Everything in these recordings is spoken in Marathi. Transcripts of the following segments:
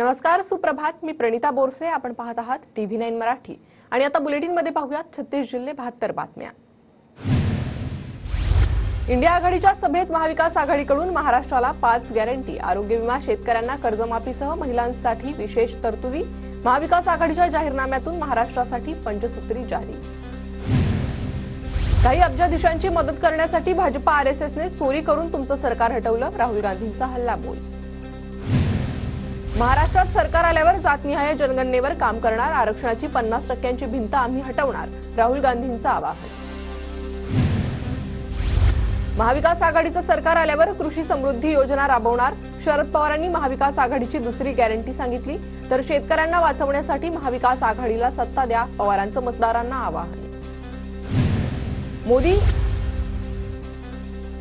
नमस्कार, सुप्रभात. मी प्रणिता बोरसे. आपण पाहत आहात TV9 मराठी आणि आता बुलेटिन मध्ये पाहूयात 36 जिल्हे 72 बातम्या. इंडिया आघाडीच्या सभेत महाविकास आघाडीकडून महाराष्ट्राला 5 गॅरंटी, आरोग्य विमा, शेतकऱ्यांना कर्जमाफीसह महिलांसाठी विशेष तरतुदी. महाविकास आघाडीच्या जाहीरनाम्यातून महाराष्ट्रासाठी पंचसूत्री जारी. काही अब्जाधीशांची मदत करण्यासाठी भाजपा आरएसएसने चोरी करून तुमचं सरकार हटवलं. राहुल गांधींचा हल्लाबोल. महाराष्ट्रात सरकार आल्यावर जातनिहाय जनगणनेवर काम करणार. आरक्षणाची 50% भिंत आम्ही हटवणार. राहुल गांधींचं आवाहन. महाविकास आघाडीचं सरकार आल्यावर कृषी समृद्धी योजना राबवणार. शरद पवारांनी महाविकास आघाडीची दुसरी गॅरंटी सांगितली. तर शेतकऱ्यांना वाचवण्यासाठी महाविकास आघाडीला सत्ता द्या. पवारांचं मतदारांना आवाहन.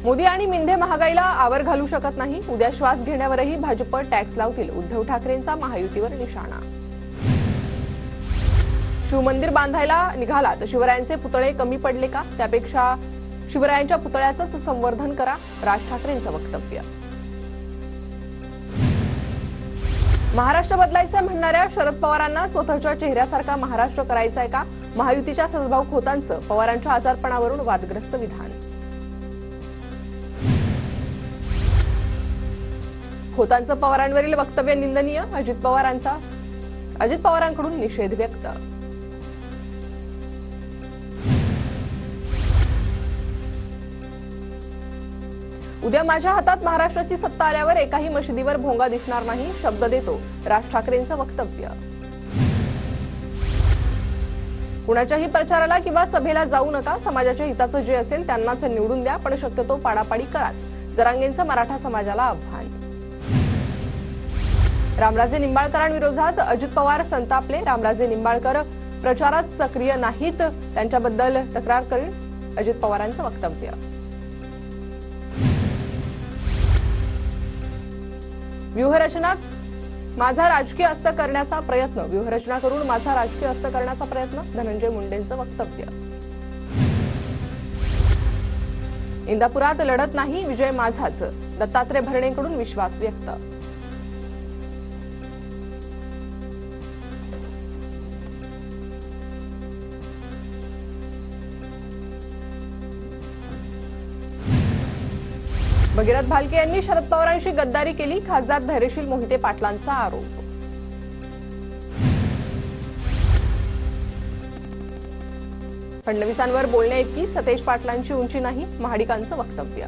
मोदी आणि मिंधे महागाईला आवर घालू शकत नाही. उद्या श्वास घेण्यावरही भाजप टॅक्स लावतील. उद्धव ठाकरेंचा महायुतीवर निशाणा. शिवमंदिर बांधायला निघालात, शिवरायांचे पुतळे कमी पडले का? त्यापेक्षा शिवरायांच्या पुतळ्याचंच संवर्धन करा. राज ठाकरेंचं वक्तव्य. महाराष्ट्र बदलायचा म्हणणाऱ्या शरद पवारांना स्वतःच्या चेहऱ्यासारखा महाराष्ट्र करायचा आहे का? महायुतीच्या सद्भाव खोतांचं पवारांच्या आजारपणावरून वादग्रस्त विधान. खोतांचं पवारांवरील वक्तव्य निंदनीय. अजित पवारांकडून निषेध व्यक्त. उद्या माझ्या हातात महाराष्ट्राची सत्ता आल्यावर एकाही मशिदीवर भोंगा दिसणार नाही. शब्द देतो. राज ठाकरेंचं वक्तव्य. कुणाच्याही प्रचाराला किंवा सभेला जाऊ नका. समाजाच्या हिताचं जे असेल त्यांनाच निवडून द्या, पण शक्यतो पाडापाडी कराच. जरांगेंचं मराठा समाजाला आव्हान. रामराजे निंबाळकरांविरोधात अजित पवार संतापले. रामराजे निंबाळकर प्रचारात सक्रिय नाहीत, त्यांच्याबद्दल तक्रार करील. अजित पवारांचं वक्तव्य. व्यूहरचना माझा राजकीय अस्त करण्याचा प्रयत्न. व्यूहरचना करून माझा राजकीय अस्त करण्याचा प्रयत्न. धनंजय मुंडेंचं वक्तव्य. इंदापुरात लढत नाही, विजय माझाच. दत्तात्रय भरणेंकडून विश्वास व्यक्त. भगीरथ भालके यांनी शरद पवारांशी गद्दारी केली. खासदार धैर्यशील मोहिते पाटलांचा आरोप. फडणवीसांवर बोलण्याइतकी सतेज पाटलांची उंची नाही. महाडिकांचं वक्तव्य.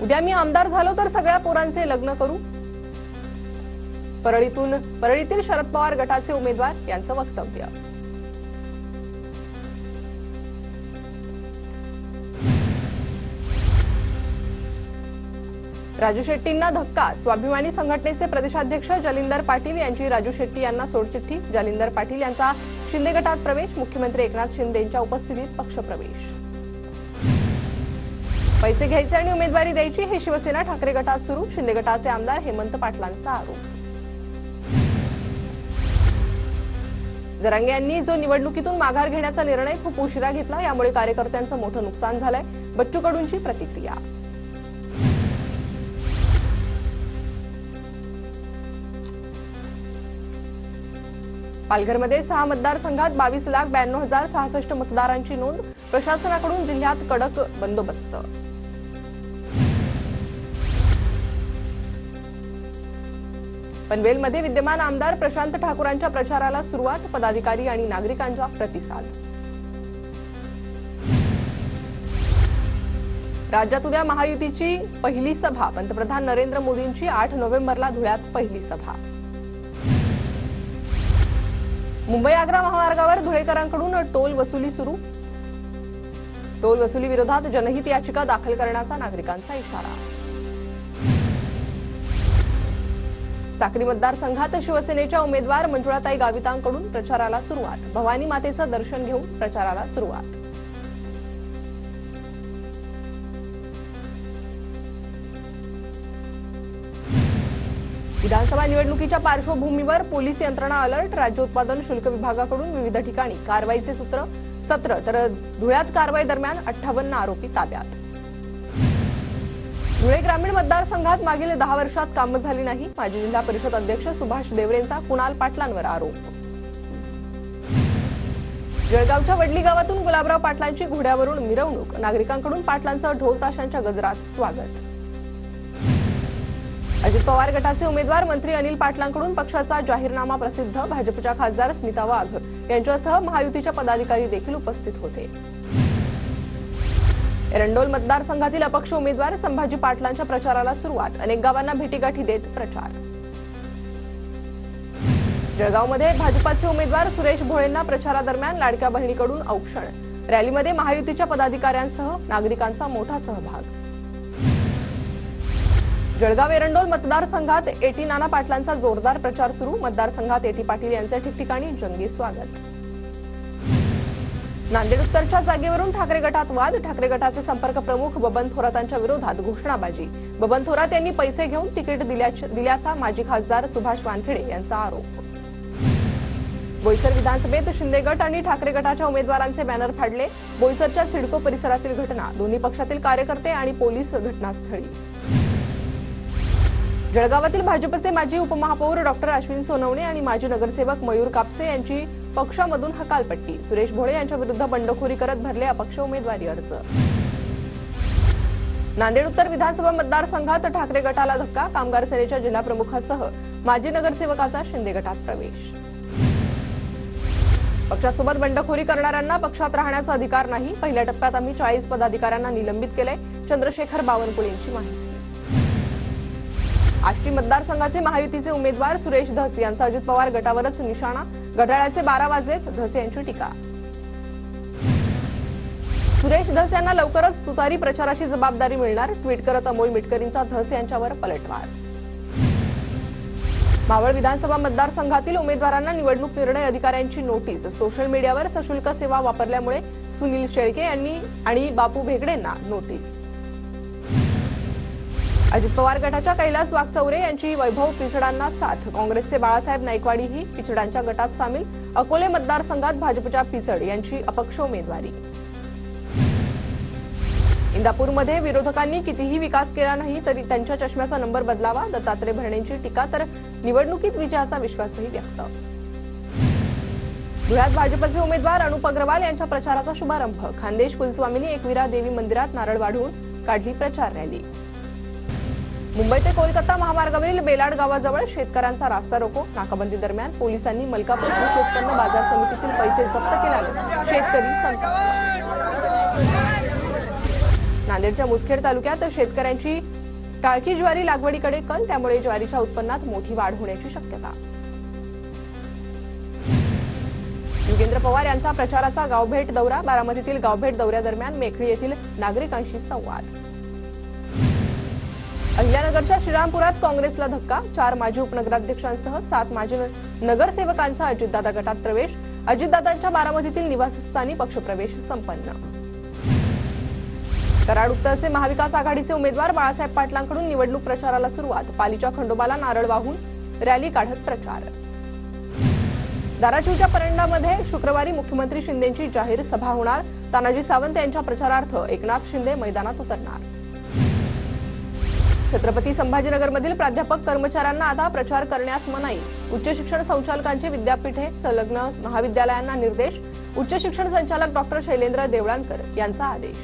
उद्या मी आमदार झालो तर सगळ्या पोरांचे लग्न करू. परळीतील शरद पवार गटाचे उमेदवार यांचं वक्तव्य. राजू शेट्टींना धक्का. स्वाभिमानी संघटनेचे प्रदेशाध्यक्ष जालिंदर पाटील यांची राजू शेट्टी यांना सोडचिठ्ठी. जालिंदर पाटील यांचा शिंदे गटात प्रवेश. मुख्यमंत्री एकनाथ शिंदेंच्या उपस्थितीत पक्षप्रवेश. पैसे घ्यायचे आणि उमेदवारी द्यायची हे शिवसेना ठाकरे गटात सुरू. शिंदे गटाचे आमदार हेमंत पाटलांचा आरोप. जरांगे यांनी जो निवडणुकीतून माघार घेण्याचा निर्णय खूप उशिरा घेतला, यामुळे कार्यकर्त्यांचं मोठं नुकसान झालंय. बच्चू कडूंची प्रतिक्रिया. पालघरमध्ये 6 मतदारसंघात 22,92,066 मतदारांची नोंद. प्रशासनाकडून जिल्ह्यात कडक बंदोबस्त. पनवेलमध्ये विद्यमान आमदार प्रशांत ठाकूरांच्या प्रचाराला सुरुवात. पदाधिकारी आणि नागरिकांचा प्रतिसाद. राज्यात उद्या महायुतीची पहिली सभा. पंतप्रधान नरेंद्र मोदींची 8 नोव्हेंबरला धुळ्यात पहिली सभा. मुंबई आग्रा महामार्गावर धुळेकरांकडून टोल वसुली सुरू. टोल वसुली विरोधात जनहित याचिका दाखल करण्याचा नागरिकांचा इशारा. साक्री मतदारसंघात शिवसेनेच्या उमेदवार मंजुळाताई गावितांकडून प्रचाराला सुरुवात. भवानी मातेचं दर्शन घेऊन प्रचाराला सुरुवात. विधानसभा निवडणुकीच्या पार्श्वभूमीवर पोलीस यंत्रणा अलर्ट. राज्य उत्पादन शुल्क विभागाकडून विविध ठिकाणी कारवाईचे सत्र तर धुळ्यात कारवाई दरम्यान 58 आरोपी ताब्यात. धुळे ग्रामीण मतदारसंघात मागील 10 वर्षात कामं झाली नाही. माजी जिल्हा परिषद अध्यक्ष सुभाष देवरेंचा कुणाल पाटलांवर आरोप. जळगावच्या वडली गावातून गुलाबराव पाटलांची घोड्यावरून मिरवणूक. नागरिकांकडून पाटलांचं ढोल ताशांच्या गजरात स्वागत. अजित पवार गटाचे उमेदवार मंत्री अनिल पाटलांकडून पक्षाचा जाहीरनामा प्रसिद्ध. भाजपच्या खासदार स्मिता वाघ यांच्यासह महायुतीच्या पदाधिकारी देखील उपस्थित होते. एरंडोल मतदारसंघातील अपक्ष उमेदवार संभाजी पाटलांच्या प्रचाराला सुरुवात. अनेक गावांना भेटीगाठी देत प्रचार. जळगावमध्ये भाजपाचे उमेदवार सुरेश भोळेंना प्रचारादरम्यान लाडक्या बहिणीकडून औक्षण. रॅलीमध्ये महायुतीच्या पदाधिकाऱ्यांसह नागरिकांचा मोठा सहभाग. जळगाव एरंडोल मतदारसंघात एटी नाना पाटलांचा जोरदार प्रचार सुरू. मतदारसंघात एटी पाटील यांचे ठिकठिकाणी जंगी स्वागत. नांदेड उत्तरच्या जागेवरून ठाकरे गटात वाद. ठाकरे गटाचे संपर्क प्रमुख बबन थोरातांच्या विरोधात घोषणाबाजी. बबन थोरात यांनी पैसे घेऊन तिकीट दिल्याचा माजी खासदार सुभाष वानखेडे यांचा आरोप. बोईसर विधानसभेत शिंदे गट आणि ठाकरे गटाच्या उमेदवारांचे बॅनर फाडले. बोईसरच्या सिडको परिसरातील घटना. दोन्ही पक्षातील कार्यकर्ते आणि पोलीस घटनास्थळी. जळगावातील भाजपचे माजी उपमहापौर डॉक्टर अश्विन सोनवणे आणि माजी नगरसेवक मयूर कापसे यांची पक्षामधून हकालपट्टी. सुरेश भोळे यांच्या विरुद्ध बंडखोरी करत भरले अपक्ष उमेदवारी अर्ज. नांदेड उत्तर विधानसभा मतदारसंघात ठाकरे गटाला धक्का. कामगार सेनेच्या जिल्हाप्रमुखासह माजी नगरसेवकाचा शिंदे गटात प्रवेश. पक्षासोबत बंडखोरी करणाऱ्यांना पक्षात राहण्याचा अधिकार नाही. पहिल्या टप्प्यात आम्ही 40 पदाधिकाऱ्यांना निलंबित केलंय. चंद्रशेखर बावनकुळेंची माहिती. आष्टी मतदारसंघाचे महायुतीचे उमेदवार सुरेश धस यांचा अजित पवार गटावरच निशाणा. घड्याळाचे 12 वाजलेत. धस यांची टीका. सुरेश धस यांना लवकरच तुतारी प्रचाराची जबाबदारी मिळणार. ट्विट करत अमोल मिटकरींचा धस यांच्यावर पलटवार. मावळ विधानसभा मतदारसंघातील उमेदवारांना निवडणूक निर्णय अधिकाऱ्यांची नोटीस. सोशल मीडियावर सशुल्क सेवा वापरल्यामुळे सुनील शेळके यांनी आणि बापू भेगडेंना नोटीस. अजित पवार गटाच्या कैलास वाकचौरे यांची वैभव पिचडांना साथ. काँग्रेसचे बाळासाहेब नाईकवाडीही पिचडांच्या गटात सामील. अकोले मतदारसंघात भाजपच्या पिचड यांची अपक्ष उमेदवारी. इंदापूरमध्ये विरोधकांनी कितीही विकास केला नाही तरी त्यांच्या चष्म्याचा नंबर बदलावा. दत्तात्रय भरणेंची टीका. तर निवडणुकीत विजयाचा विश्वासही व्यक्त. धुळ्यात भाजपचे उमेदवार अनुप अग्रवाल यांच्या प्रचाराचा शुभारंभ. खानदेश कुलस्वामिनी एकविरा देवी मंदिरात नारळ वाढवून काढली प्रचार रॅली. मुंबई ते कोलकाता महामार्गावरील बेलाड गावाजवळ शेतकऱ्यांचा रास्ता रोको. नाकाबंदी दरम्यान पोलिसांनी मलकापूर कृषी उत्पन्न बाजार समितीतील पैसे जप्त केल्यानं शेतकरी संतापला. नांदेडच्या मुदखेड तालुक्यात शेतकऱ्यांची टाळकी ज्वारी लागवडीकडे कल. त्यामुळे ज्वारीच्या उत्पन्नात मोठी वाढ होण्याची शक्यता. योगेंद्र पवार यांचा प्रचाराचा गावभेट दौरा. बारामतीतील गावभेट दौऱ्यादरम्यान मेखळी येथील नागरिकांशी संवाद. अहिल्यानगरच्या श्रीरामपुरात काँग्रेसला धक्का. 4 माजी उपनगराध्यक्षांसह 7 माजी नगरसेवकांचा अजितदादा गटात प्रवेश. अजितदादांच्या बारामतीतील निवासस्थानी पक्षप्रवेश संपन्न. कराड उत्तरचे महाविकास आघाडीचे उमेदवार बाळासाहेब पाटलांकडून निवडणूक प्रचाराला सुरुवात. पालीच्या खंडोबाला नारळ वाहून रॅली काढत प्रचार. धाराशिवच्या परंडामध्ये शुक्रवारी मुख्यमंत्री शिंदेंची जाहीर सभा होणार. तानाजी सावंत यांच्या प्रचारार्थ एकनाथ शिंदे मैदानात उतरणार. छत्रपती संभाजीनगरमधील प्राध्यापक कर्मचाऱ्यांना आता प्रचार करण्यास मनाई. उच्च शिक्षण संचालकांचे विद्यापीठे संलग्न महाविद्यालयांना निर्देश. उच्च शिक्षण संचालक डॉक्टर शैलेंद्र देवळांकर यांचा आदेश.